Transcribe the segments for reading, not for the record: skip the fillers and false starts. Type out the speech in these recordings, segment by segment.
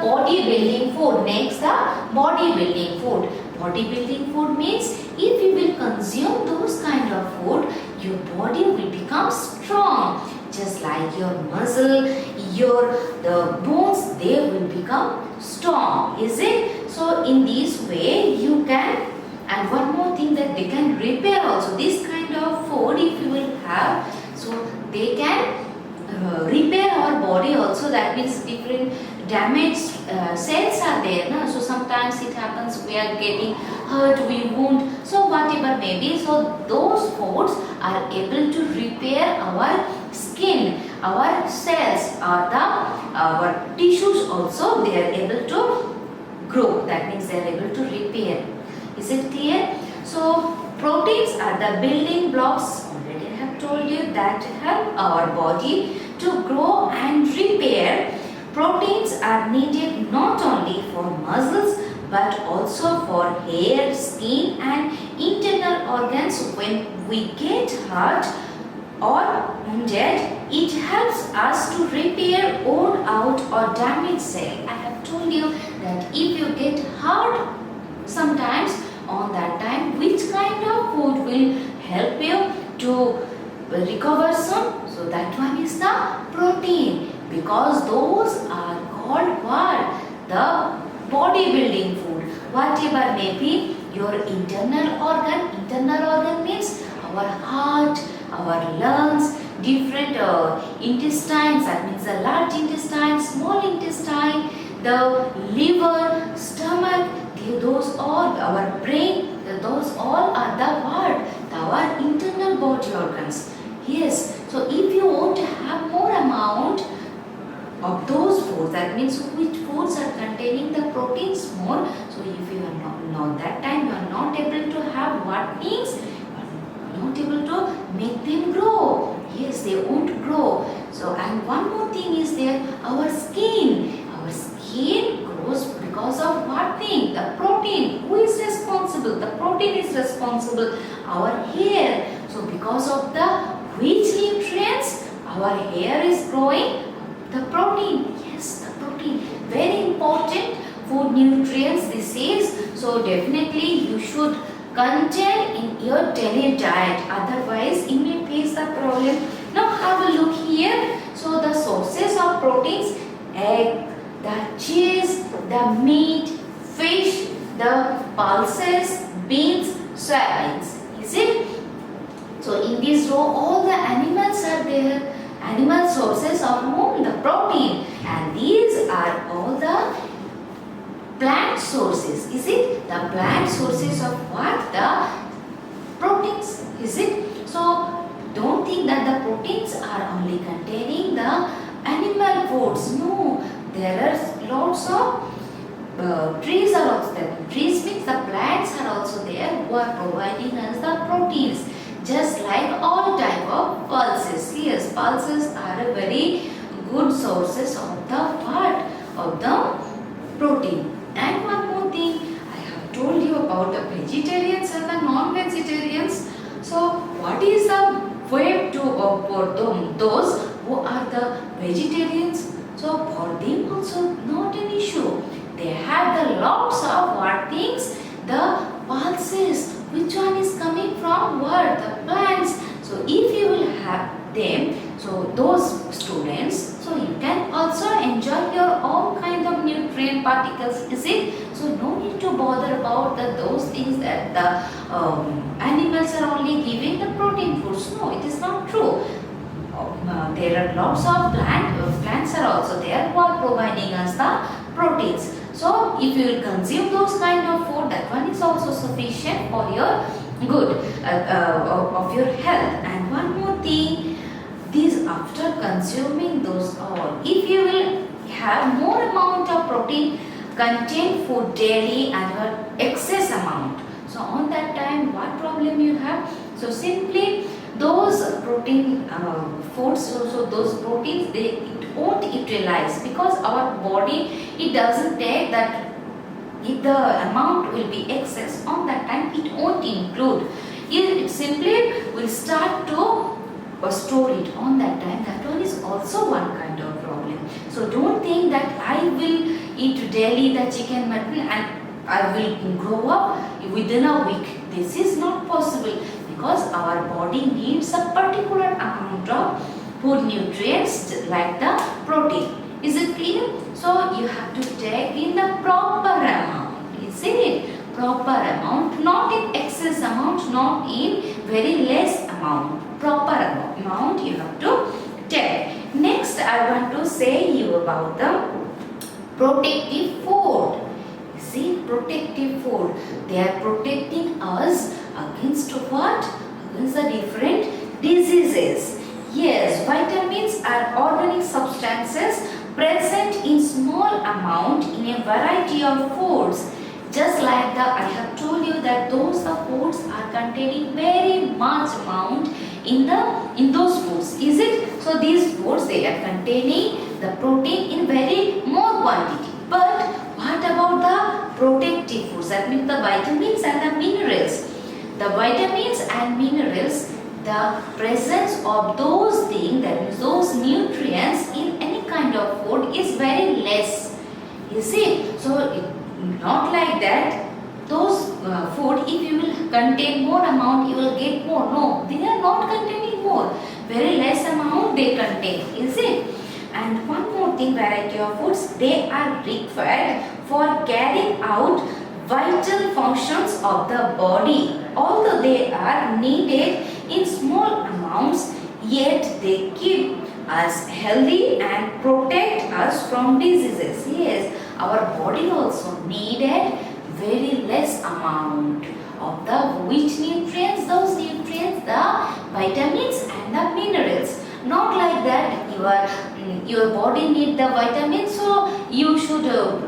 bodybuilding food. Next, the bodybuilding food. Bodybuilding food means if you will consume those kind of food, your body will become strong. Just like your muscle, the bones, they will become strong. Is it? So in this way you can, and one more thing, that they can repair also. This kind of food if you will have, so they can repair our body also. That means different damaged cells are there, no? So sometimes it happens we are getting hurt, we wound, so whatever may be, so those foods are able to repair our skin, our cells, our tissues also, they are able to grow. That means they are able to repair. Is it clear? So proteins are the building blocks, already I have told you, that help our body to grow and repair. Proteins are needed not only for muscles but also for hair, skin and internal organs. When we get hurt or wounded, it helps us to repair worn out or damaged cell. I have told you that if you get hurt sometimes, on that time which kind of food will help you to recover soon? So that one is the protein, because those are called what? The bodybuilding food. Whatever may be your internal organ. Internal organ means our heart, our lungs, different intestines. That means the large intestine, small intestine, the liver, stomach, those all, our brain, those all are the what? Our internal body organs. Yes, so if you want to have more amount of those foods, that means which foods are containing the proteins more. So if you are not that time, you are not able to have what means, you are not able to make them grow. Yes, they won't grow. So, and one more thing is there, our skin. Our skin grows because of what thing? The protein. Who is responsible? The protein is responsible. Our hair. So because of the which nutrients our hair is growing? The protein. Yes, the protein. Very important food nutrients this is. So definitely you should contain in your daily diet. Otherwise you may face the problem. Now have a look here. So the sources of proteins: egg, the cheese, the meat, fish, the pulses, beans, soybeans. Is it? So in this row all the animals are there. Animal sources of whom? The protein. And these are all the plant sources. Is it? The plant sources of what? The proteins. Is it? So don't think that the proteins are only containing the animal foods. No. There are lots of trees are also there. Trees means the plants are also there who are providing us the proteins. Just like all type of pulses. Yes, pulses are a very good sources of the what? Of the protein. And one more thing, I have told you about the vegetarians and the non-vegetarians. So what is the way to for those who are the vegetarians? So for them also not an issue. They have the lots of what things? The pulses. Which one is coming from what? The plants. So if you will have them, so those students, so you can also enjoy your own kind of nutrient particles. Is it? So no need to bother about those things that the animals are only giving the protein foods. No, it is not true. There are lots of plants are also there who are providing us the proteins. So if you will consume those kind of food, that one is also sufficient for your good of your health. And one more thing, these after consuming those all, if you will have more amount of protein contained food daily and your excess amount, so on that time what problem you have? So simply those protein foods, so those proteins, it won't utilize, because our body, it doesn't take that. If the amount will be excess, on that time it won't include. It simply will start to store it on that time. That one is also one kind of problem. So don't think that I will eat daily the chicken mutton and I will grow up within a week. This is not possible because our body needs a particular amount of food nutrients like the protein. Is it clear? So you have to take in the proper amount. Is it? Proper amount, not in excess amount, not in very less amount. Proper amount you have to take. Next, I want to say you about the protective food. See, protective food. They are protecting us against what? Against the different diseases. Yes, vitamins are organic substances present in small amount in a variety of foods. Just like I have told you that those foods are containing very much amount in those foods. Is it? So these foods, they are containing the protein in very more quantity. But what about the protective foods? That means the vitamins and the minerals. The vitamins and minerals, the presence of those things, that means those nutrients in any kind of food is very less. You see, so not like that. Those food, if you will contain more amount, you will get more. No, they are not containing more. Very less amount they contain. Is it? And one more thing, variety of foods, they are required for carrying out vital functions of the body. Although they are needed in small amounts, yet they keep us healthy and protect us from diseases. Yes, our body also needed very less amount of the which nutrients? Those nutrients, the vitamins and the minerals. Not like that your body need the vitamins, so you should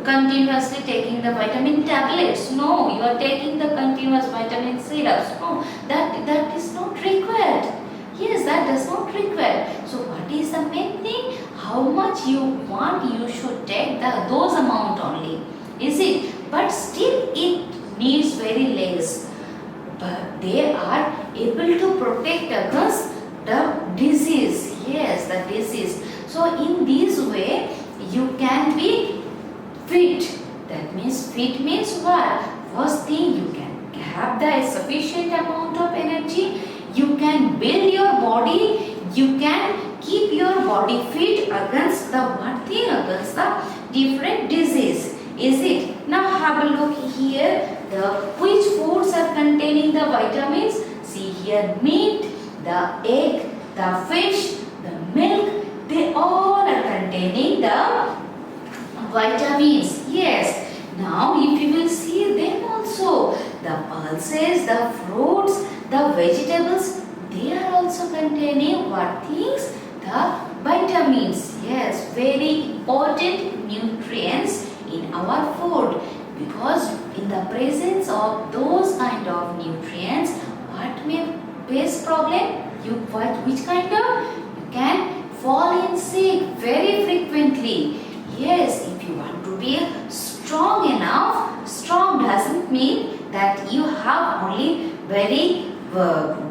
continuously taking the vitamin tablets. No, you are taking the continuous vitamin syrups. No, that is not required. Yes, that does not require. So what is the main thing? How much you want, you should take those amount only. Is it? But still it needs very less. But they are able to protect against the disease. Yes, the disease. So in this way you can be fit. That means fit means what? First thing, you can have the sufficient amount of energy. You can build your body. You can keep your body fit against the what thing? Against the different disease. Is it? Now have a look here. Which foods are containing the vitamins? See here, meat, the egg, the fish, the milk. They all are containing the vitamins. Yes. Now if you will see them also, the pulses, the fruits, the vegetables, they are also containing what things? The vitamins. Yes, very important nutrients in our food, because in the presence of those kind of nutrients, what may face problem? Which kind of? You can fall in sick very frequently. Yes, if you want to be strong enough, strong doesn't mean that you have only very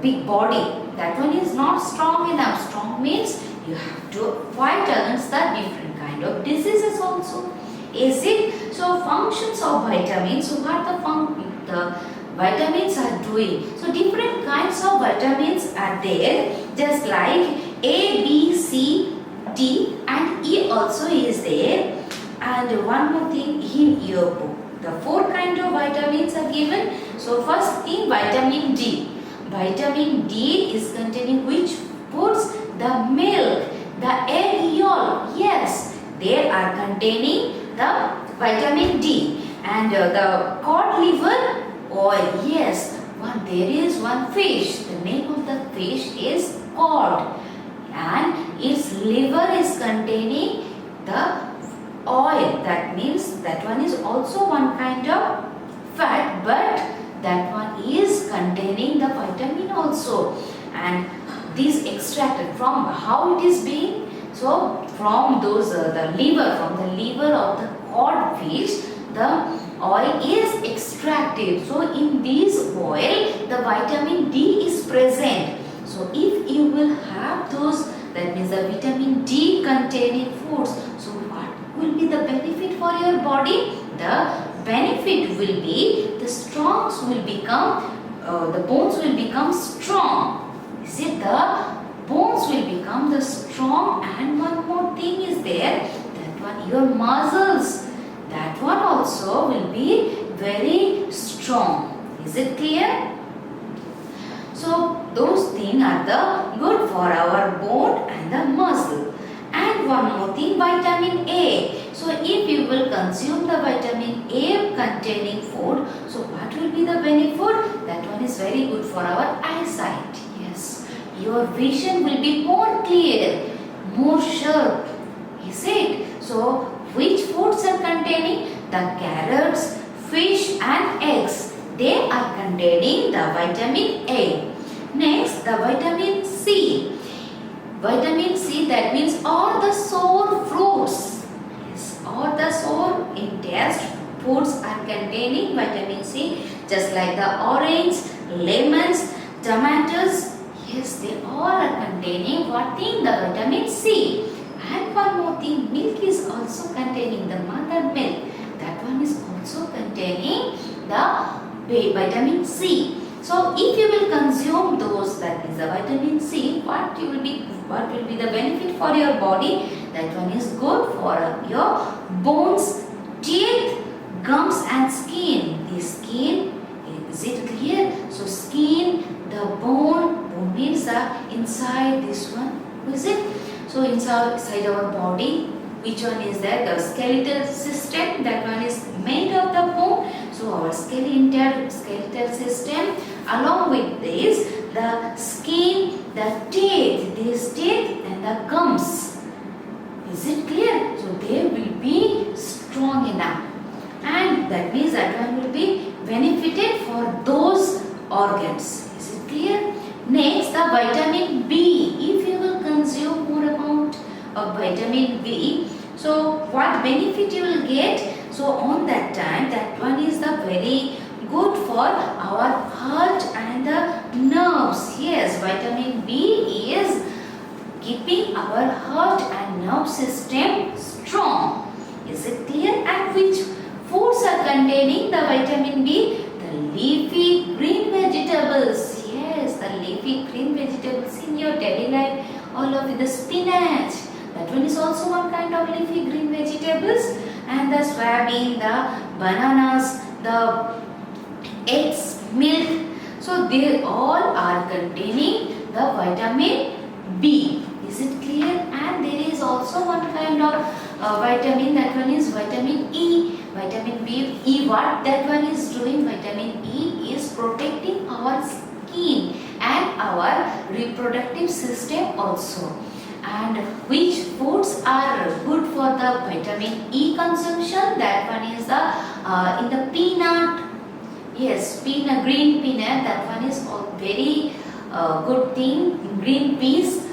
big body. That one is not strong enough. Strong means you have to fight against the different kind of diseases also. Is it? So functions of vitamins. So what the vitamins are doing? So different kinds of vitamins are there. Just like A, B, C, D and E also is there. And one more thing in your book, the 4 kinds of vitamins are given. So first thing, vitamin D. Vitamin D is containing which foods? The milk, the egg yolk. Yes, they are containing the vitamin D. And the cod liver oil. Yes, there is one fish. The name of the fish is cod. And its liver is containing the oil. That means that one is also one kind of fat, but that one is containing the vitamin also. And this extracted from how it is being? So from those from the liver of the cod fish, the oil is extracted. So in this oil, the vitamin D is present. So if you will have those, that means the vitamin D containing foods. So what will be the benefit for your body? The benefit will be the strongs will become, the bones will become strong. Is it the bones will become the strong, and one more thing is there, that one your muscles, that one also will be very strong. Is it clear? So those things are the good for our bone and the muscle. And one more thing, vitamin A. So if you will consume the vitamin A containing food, so what will be the benefit? That one is very good for our eyesight. Yes, your vision will be more clear, more sharp. Is it? So which foods are containing? The carrots, fish and eggs. They are containing the vitamin A. Next, the vitamin C. Vitamin C, that means all the sour fruits. Yes, all the sour in taste foods are containing vitamin C, just like the orange, lemons, tomatoes. Yes, they all are containing what thing? The vitamin C. And one more thing, milk is also containing the mother milk. That one is also containing the vitamin C. So if you will consume those, that is the vitamin C, what will be the benefit for your body? That one is good for your bones, teeth, gums and skin. The skin, is it clear? So skin, the bone means the inside this one. Is it? So inside our body, which one is there? The skeletal system, that one is made of the bone. So our skeletal system, along with this, the skin, the teeth, these teeth and the gums. Is it clear? So they will be strong enough, and that means that one will be benefited for those organs. Is it clear? Next, the vitamin B. If you will consume more amount of vitamin B, so what benefit you will get? So on that time, that one is the very good for our heart and the nerves. Yes, vitamin B is keeping our heart and nerve system strong. Is it clear? And which foods are containing the vitamin B? The leafy green vegetables. Yes, the leafy green vegetables in your daily life, all of the spinach. That one is also one kind of leafy green vegetables. And the soybean, the bananas, the eggs, milk. So they all are containing the vitamin B. Is it clear? And there is also one kind of vitamin, that one is vitamin E. Vitamin B, E, what that one is doing? Vitamin E is protecting our skin and our reproductive system also. And which foods are good for the vitamin E consumption? That one is the in the peanut. Yes, peanut, green peanut. That one is very good thing. Green peas.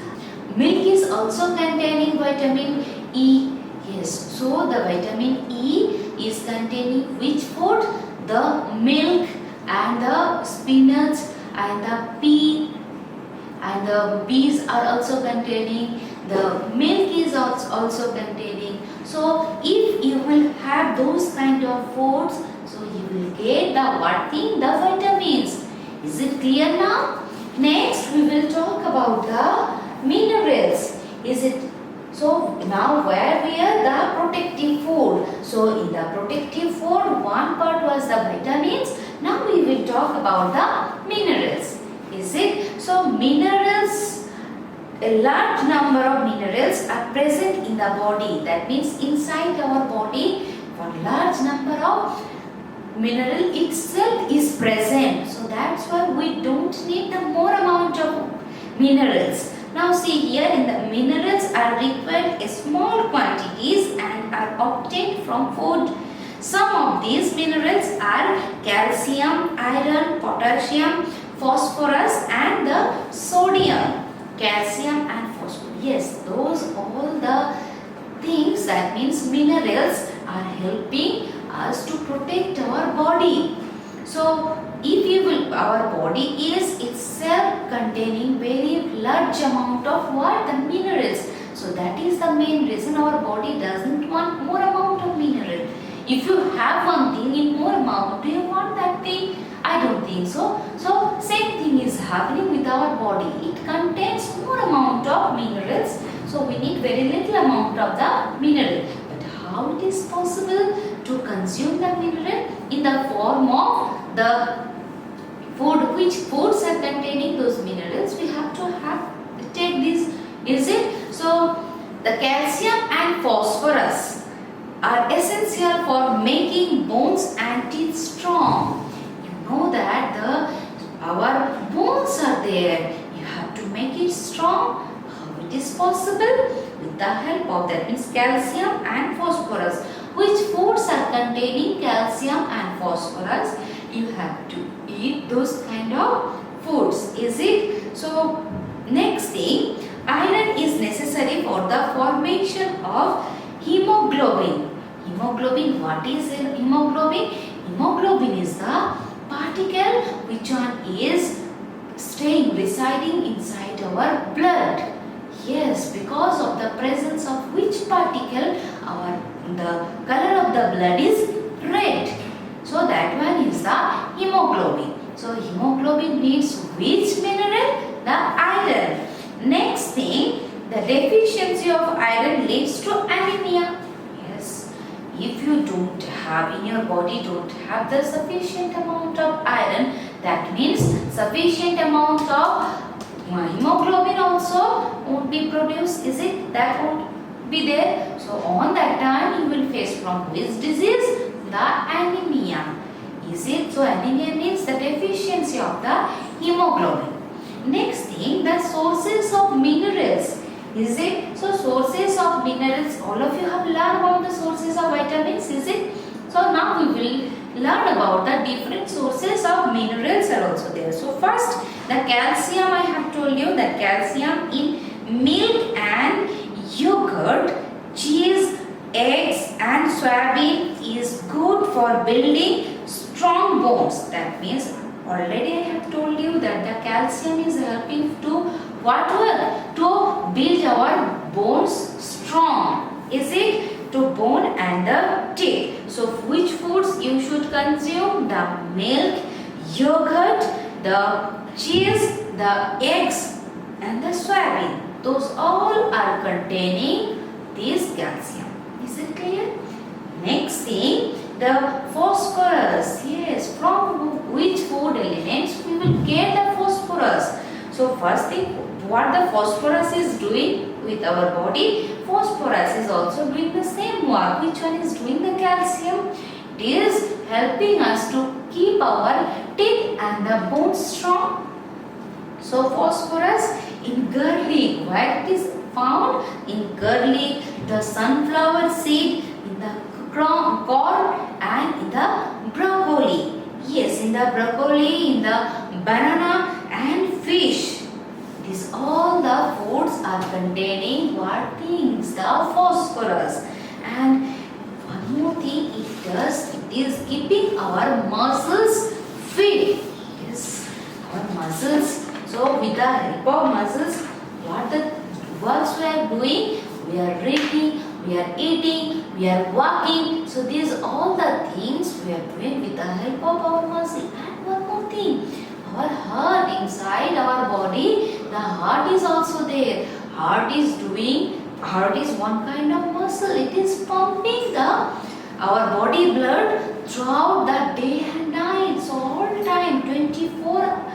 Milk is also containing vitamin E. Yes, so the vitamin E is containing which food? The milk and the spinach and the pea. And the peas are also containing, the milk is also containing. So if you will have those kind of foods, so you will get the what thing? The vitamins. Is it clear now? Next we will talk about the minerals. Is it? So now where we are the protective food. So in the protective food, one part was the vitamins. Now we will talk about the minerals. Is it? So minerals, a large number of minerals are present in the body. That means inside our body, one large number of mineral itself is present. So that's why we don't need the more amount of minerals. Now see here, in the minerals are required in small quantities and are obtained from food. Some of these minerals are calcium, iron, potassium, phosphorus and the sodium. Calcium and phosphorus. Yes, those all the things, that means minerals, are helping us to protect our body. So if you will, our body is itself containing very large amount of what? The minerals. So So that is the main reason our body doesn't want more amount of mineral. If you have one thing in more amount, do you want that thing? I don't think so. So same thing is happening with our body. It contains more amount of minerals. So we need very little amount of the mineral. But how it is possible to consume the mineral in the form of the food? Which foods are containing those minerals? We have to take this. Is it? So the calcium and phosphorus are essential for making bones and teeth strong. You know that our bones are there. You have to make it strong. How it is possible? With the help of that means calcium and phosphorus. Which foods are containing calcium and phosphorus? You have to eat those kind of foods. Is it? So next thing, iron is necessary for the formation of hemoglobin. Hemoglobin, what is hemoglobin? Hemoglobin is the particle which one is residing inside our blood. Yes, because of the presence of which particle the color of the blood is red. So that one is the hemoglobin. So hemoglobin needs which mineral? The iron. Next thing, the deficiency of iron leads to anemia. Yes, if you don't have in your body don't have the sufficient amount of iron, that means sufficient amount of hemoglobin also won't be produced. Is it? That won't be there. So on that time you will face from which disease? The anemia. Is it? So anemia means the deficiency of the hemoglobin. Next thing, the sources of minerals. Is it? So sources of minerals, all of you have learned about the sources of vitamins. Is it? So now we will learn about the different sources of minerals are also there. So first, the calcium, I have told you that calcium in milk and yogurt, cheese, eggs and soybean is good for building strong bones. That means already I have told you that the calcium is helping to what work? To build our bones strong. Is it? To bone and the teeth. So which foods you should consume? The milk, yogurt, the cheese, the eggs and the soybean. Those all are containing this calcium. Is it clear? Next thing, the phosphorus. Yes, from which food elements we will get the phosphorus? So first thing, what the phosphorus is doing with our body? Phosphorus is also doing the same work. Which one is doing the calcium? It is helping us to keep our teeth and the bones strong. So phosphorus in garlic, where it is found? In garlic, the sunflower seed, in the corn and in the broccoli. Yes, in the broccoli, in the banana and fish. These all the foods are containing what things? The phosphorus. And one more thing it does, it is keeping our muscles fit. Yes, our muscles. So with the help of muscles, what the works we are doing? We are reading, we are eating, we are walking. So these all the things we are doing with the help of our muscle. And one more thing, our heart inside our body, the heart is also there. Heart is one kind of muscle. It is pumping our body blood throughout the day and night. So all time 24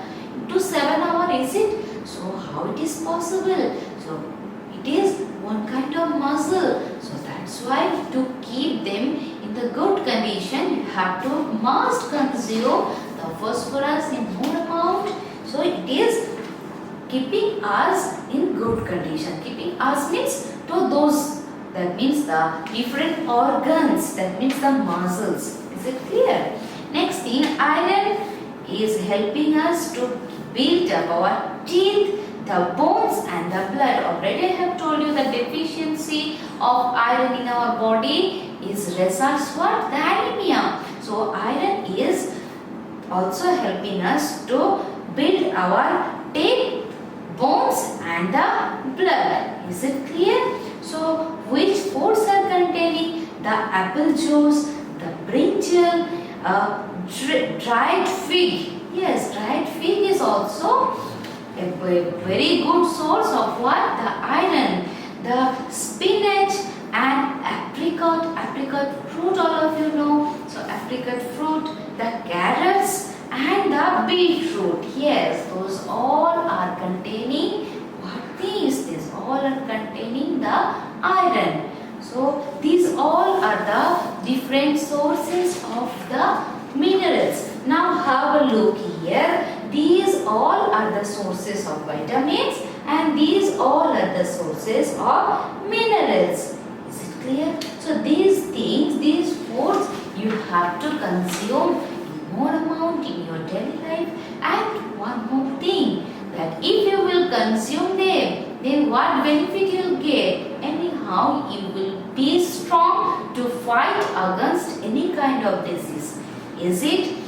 to 7 hours, is it? So how it is possible? So it is one kind of muscle. So that's why to keep them in the good condition, you have to must consume the phosphorus in more amount. So it is keeping us in good condition. Keeping us means to those, that means the different organs, that means the muscles. Is it clear? Next thing, iron is helping us to build up our teeth, the bones and the blood. Already I have told you the deficiency of iron in our body is results what? The anemia. So iron is also helping us to build our teeth, bones and the blood. Is it clear? which foods are containing the apple juice, the brinjal, dried fig. Yes, dried fig is also a very good source of what? The iron. The spinach and apricot fruit, all of you know. So apricot fruit, the carrots and the beetroot. Yes, those all are containing what things? These all are containing the iron. So these all are the different sources of the minerals. Now have a look here. These all are the sources of vitamins and these all are the sources of minerals. Is it clear? So these things, these foods you have to consume in more amount in your daily life. And one more thing, that if you will consume them, then what benefit you will get? Anyhow, you will be strong to fight against any kind of disease. Is it?